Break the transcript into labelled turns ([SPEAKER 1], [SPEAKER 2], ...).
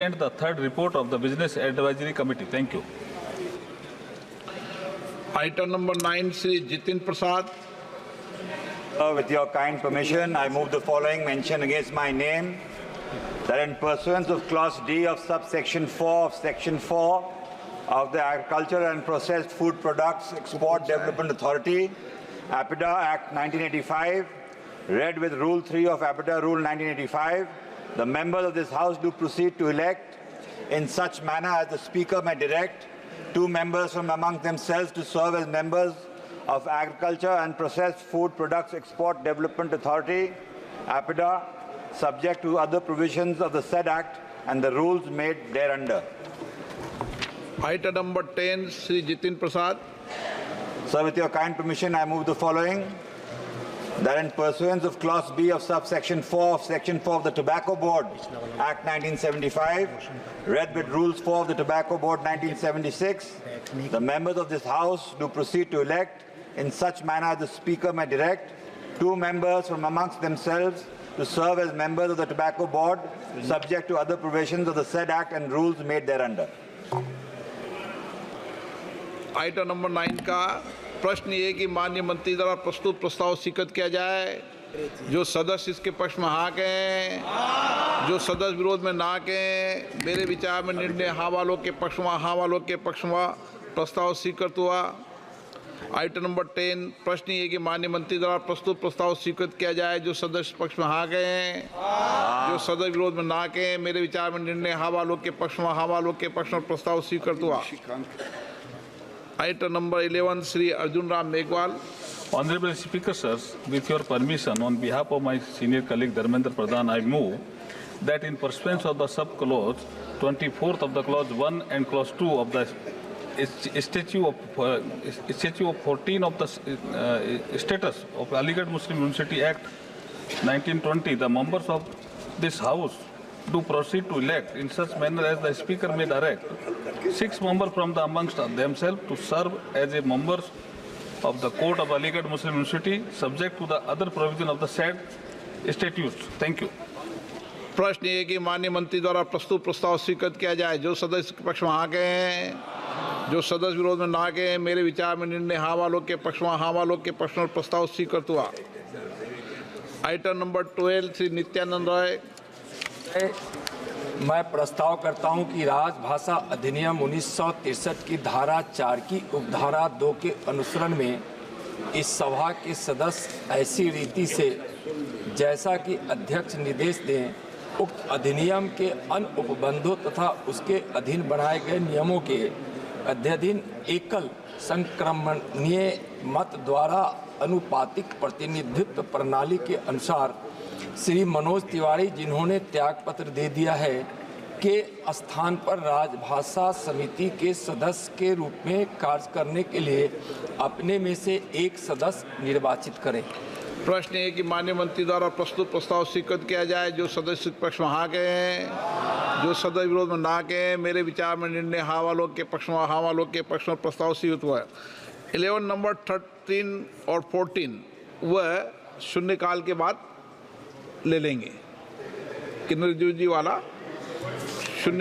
[SPEAKER 1] And the third report of the Business Advisory Committee. Thank you.
[SPEAKER 2] Item number 9, Shri Jitin Prasad.
[SPEAKER 3] With your kind permission, I move the following mention against my name, that in pursuance of Clause D of subsection 4 of Section 4 of the Agricultural and Processed Food Products Export Development Authority, APIDA Act 1985, read with Rule 3 of APIDA Rule 1985, the members of this House do proceed to elect in such manner as the Speaker may direct 2 members from among themselves to serve as members of Agriculture and Processed Food Products Export Development Authority, APIDA, subject to other provisions of the said Act and the rules made thereunder.
[SPEAKER 2] Item number 10, Shri Jitin Prasad.
[SPEAKER 3] Sir, with your kind permission, I move the following. That in pursuance of Clause B of subsection 4 of Section 4 of the Tobacco Board Act 1975, read with Rules 4 of the Tobacco Board 1976, the members of this House do proceed to elect in such manner as the Speaker may direct 2 members from amongst themselves to serve as members of the Tobacco Board, subject to other provisions of the said Act and rules made thereunder.
[SPEAKER 2] Item number 9 का प्रश्न ये कि माननीय मंत्री द्वारा प्रस्तुत प्रस्ताव स्वीकृत किया जाए। जो सदस्य इसके पक्ष में हाँ कहें, जो सदस्य विरोध में ना कहें। मेरे विचार में निर्णय हाँ वालों के पक्ष में, हाँ वालों के पक्ष में प्रस्ताव स्वीकृत हुआ। आइटम नंबर 10 प्रश्न ये कि माननीय मंत्री द्वारा प्रस्तुत प्रस्ताव स्वीकृत किया जाए। जो सदस्य पक्ष में हाँ कहें, जो सदस्य विरोध में ना कहें। मेरे विचार में निर्णय हाँ वालों के पक्ष में, हाँ वालों के पक्ष में प्रस्ताव स्वीकृत हुआ। Item number 11, Shri Arjun Ram Meghwal.
[SPEAKER 1] Honorable Speaker, sirs, with your permission, on behalf of my senior colleague Dharmendra Pradhan, I move that in pursuance of the sub-clause 24th of the clause 1 and clause 2 of the statute of 14 of the status of Aligarh Muslim University Act 1920, the members of this House do proceed to elect in such manner as the Speaker may direct 6 members from the amongst themselves to serve as a members of the Court of Aligarh Muslim University, subject to the other provision of the said statutes. Thank you.
[SPEAKER 2] प्रश्न ये कि माननीय मंत्री द्वारा प्रस्तुत प्रस्ताव स्वीकृत किया जाए। जो सदस्य के पक्ष में हाँ कहें, जो सदस्य विरोध में ना कहें। मेरे विचार में निर्णय हाँ वालों के पक्ष में, हाँ वालों के पक्ष में प्रस्ताव स्वीकृत हुआ। Item number 12, Shri Nityanand Rai.
[SPEAKER 4] मैं प्रस्ताव करता हूं कि राजभाषा अधिनियम 1963 की धारा 4 की उपधारा 2 के अनुसरण में इस सभा के सदस्य ऐसी रीति से जैसा कि अध्यक्ष निर्देश दें, उक्त अधिनियम के अन्य उपबंधों तथा उसके अधीन बनाए गए नियमों के अध्ययन एकल संक्रमणीय मत द्वारा अनुपातिक प्रतिनिधित्व प्रणाली के अनुसार श्री मनोज तिवारी, जिन्होंने त्यागपत्र दे दिया है, के स्थान पर राजभाषा समिति के सदस्य के रूप में कार्य करने के लिए अपने में से एक सदस्य निर्वाचित करें।
[SPEAKER 2] प्रश्न है कि माननीय मंत्री द्वारा प्रस्तुत प्रस्ताव स्वीकृत किया जाए। जो सदस्य पक्ष में हाँ कहें, जो सदस्य विरोध में ना कहें। मेरे विचार में निर्णय हाँ वालों के पक्ष में, हाँ वालों के पक्ष में प्रस्ताव स्वीकृत हुआ है। 11 नंबर 13 और 14 वह शून्यकाल के बाद ले लेंगे। किन्नर जी वाला